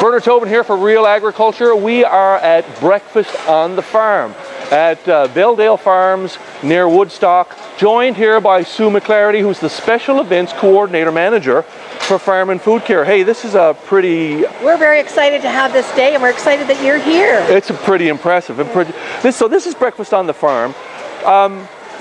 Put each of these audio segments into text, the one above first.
Tobin here for RealAgriculture. We are at Breakfast on the Farm at Veldale Farms near Woodstock, joined here by Sue McClarity, who's the Special Events Coordinator Manager for Farm and Food Care. Hey, this is a pretty... We're very excited to have this day, and we're excited that you're here. It's pretty impressive. So this is Breakfast on the Farm.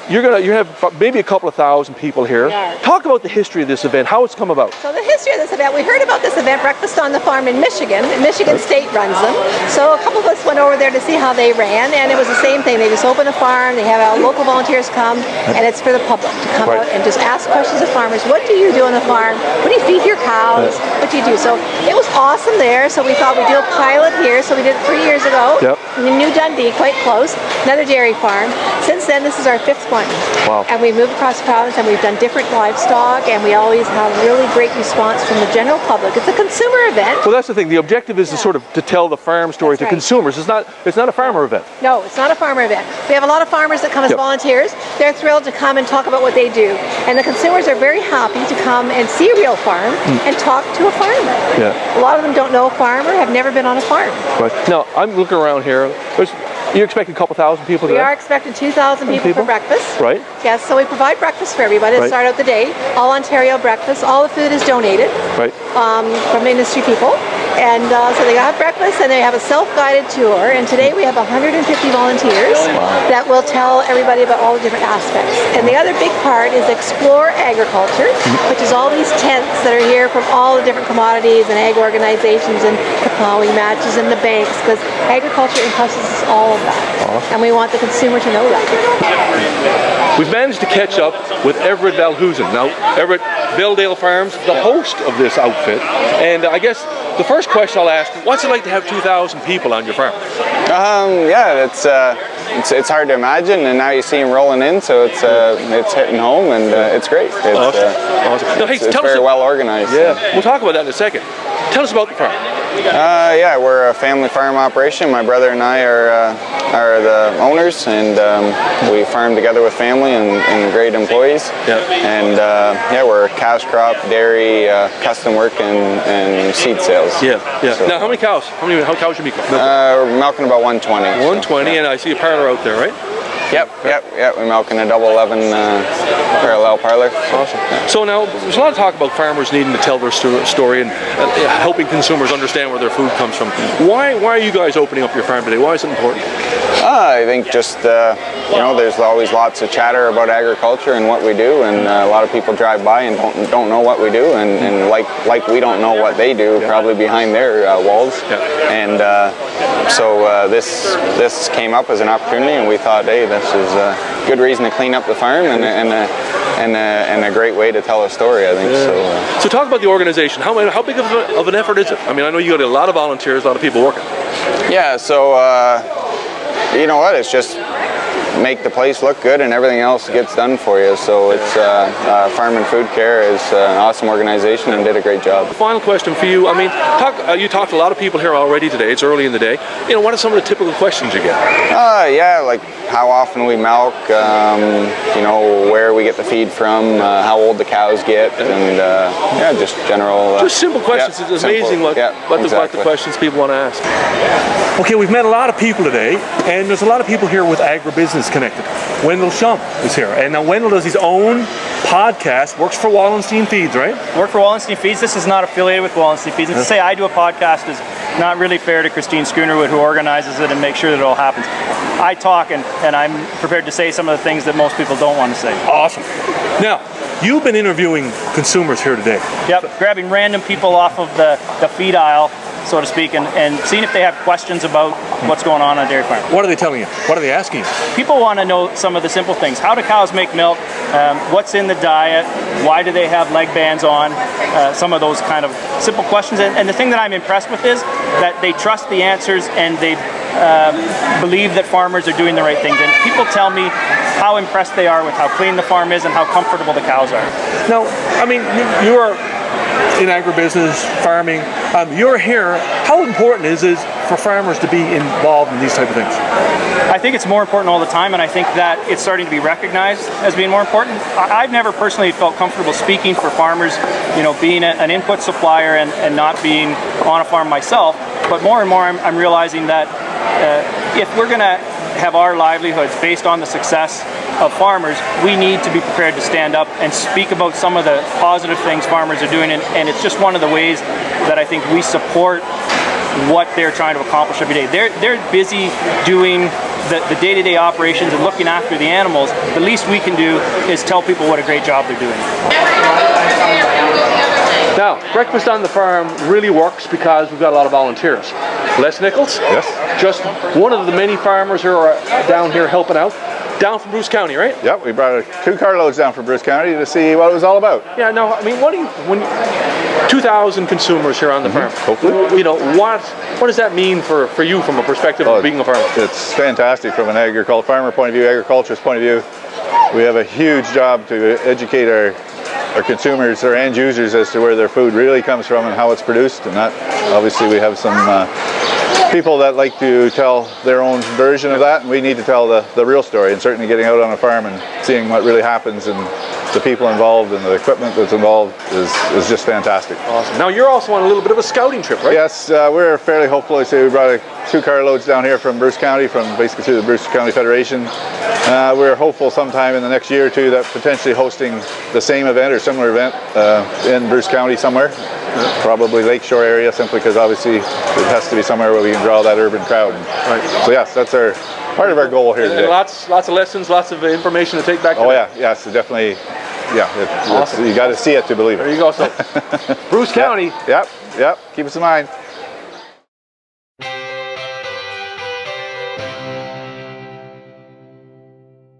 You have maybe a couple of thousand people here. Talk about the history of this event, how it's come about. So the history of this event, we heard about this event, Breakfast on the Farm in Michigan. Michigan State runs them. So a couple of us went over there to see how they ran, and it was the same thing. They just open a farm, they have local volunteers come, and it's for the public to come out and just ask questions of farmers. What do you do on the farm? What do you feed your cows? What do you do? So it was awesome there, so we thought we'd do a pilot here. So we did it 3 years ago in New Dundee, quite close, another dairy farm. Since then, this is our 5th one. Wow. And we moved across the province, and we've done different livestock, and we always have really great response from the general public. It's a consumer event. Well, that's the thing. The objective is to tell the farm story to consumers. It's not a farmer event. No, it's not a farmer event. We have a lot of farmers that come as volunteers. They're thrilled to come and talk about what they do. And the consumers are very happy to come and see a real farm and talk to a farmer. A lot of them don't know a farmer, have never been on a farm. Right. Now, I'm looking around here. You're expecting a couple thousand people today? We are expecting 2,000 people for breakfast. Right. Yes, so we provide breakfast for everybody to start out the day. All Ontario breakfast. All the food is donated from industry people. And so they have breakfast, and they have a self-guided tour. And today we have 150 volunteers that will tell everybody about all the different aspects. And the other big part is Explore Agriculture, which is all these tents that are here from all the different commodities and ag organizations and the plowing matches and the banks, because agriculture encompasses all of that. And we want the consumer to know that. We've managed to catch up with Everett Valhusen. Now, Everett, Veldale Farms, the host of this outfit. And I guess the first question I'll ask, what's it like to have 2,000 people on your farm? Yeah, it's hard to imagine, and now you see them rolling in, so it's hitting home, and it's great. Awesome. Now, hey, it's very well organized. Yeah, we'll talk about that in a second. Tell us about the farm. Yeah, we're a family farm operation. My brother and I are the owners, and we farm together with family and great employees. And yeah, we're cash crop, dairy, custom work, and seed sales. So, now, how many cows? How cows you milking? We're milking about 120. 120, and I see a parlor out there, right? Yep. We're milking a double 11 parallel parlor. Awesome. So now, there's a lot of talk about farmers needing to tell their story and helping consumers understand where their food comes from. Why are you guys opening up your farm today? Why is it important? I think just, there's always lots of chatter about agriculture and what we do, and a lot of people drive by and don't know what we do, and like we don't know what they do, probably behind their walls. And so this came up as an opportunity, and we thought, hey, this is a good reason to clean up the farm and a great way to tell a story, I think. So talk about the organization. How big of an effort is it? I mean, I know you got a lot of volunteers, a lot of people working. Yeah, so you know what, it's just make the place look good, and everything else gets done for you. So it's Farm and Food Care is an awesome organization and did a great job. Final question for you. I mean, you talked to a lot of people here already today. It's early in the day. What are some of the typical questions you get? Yeah, like how often we milk, where we get the feed from, how old the cows get, and yeah, just general. Just simple questions. It's amazing what the questions people want to ask. Okay, we've met a lot of people today, and there's a lot of people here with agribusiness connected. Wendell Shump is here, and now Wendell does his own podcast, works for Wallenstein Feeds, right? Work for Wallenstein Feeds. This is not affiliated with Wallenstein Feeds. And to say I do a podcast is not really fair to Christine Schoonerwood, who organizes it and makes sure that it all happens. I talk, and I'm prepared to say some of the things that most people don't want to say. Awesome. Now, you've been interviewing consumers here today. Yep, grabbing random people off of the feed aisle, so to speak, and seeing if they have questions about what's going on a dairy farm. What are they telling you? What are they asking you? People want to know some of the simple things. How do cows make milk? What's in the diet? Why do they have leg bands on? Some of those kind of simple questions. And the thing that I'm impressed with is that they trust the answers, and they believe that farmers are doing the right things. And people tell me how impressed they are with how clean the farm is and how comfortable the cows are. Now, I mean, you are in agribusiness, farming. You're here. How important is it for farmers to be involved in these type of things? I think it's more important all the time, and I think that it's starting to be recognized as being more important. I've never personally felt comfortable speaking for farmers, you know, being an input supplier and not being on a farm myself. But more and more I'm realizing that if we're going to have our livelihoods based on the success of farmers, we need to be prepared to stand up and speak about some of the positive things farmers are doing, and it's just one of the ways that I think we support what they're trying to accomplish every day. They're busy doing the day-to-day operations and looking after the animals. The least we can do is tell people what a great job they're doing. Now, breakfast on the farm really works because we've got a lot of volunteers. Les Nichols, Yes. just one of the many farmers who are down here helping out. Down from Bruce County, right? Yep, we brought 2 carloads down from Bruce County to see what it was all about. Yeah, no, I mean, 2,000 consumers here on the farm. Hopefully. You know, what does that mean for you from a perspective of being a farmer? It's fantastic from an farmer point of view, agriculturist point of view. We have a huge job to educate our consumers, our end users, as to where their food really comes from and how it's produced. And that, obviously, we have some people that like to tell their own version of that, and we need to tell the real story. And certainly getting out on a farm and seeing what really happens and the people involved and the equipment that's involved is just fantastic. Awesome. Now you're also on a little bit of a scouting trip, right? Yes, we're fairly hopeful. I say we brought 2 carloads down here from Bruce County, from basically through the Bruce County Federation. We're hopeful sometime in the next year or two that potentially hosting the same event or similar event in Bruce County somewhere. Probably Lakeshore area, simply because obviously it has to be somewhere where we can draw that urban crowd. Right. So yes, that's part of our goal here today. And lots of lessons, lots of information to take back. Oh yeah, yes, definitely. Yeah, awesome. You got to see it to believe it. There you go. So, Bruce County. Yep. Keep us in mind.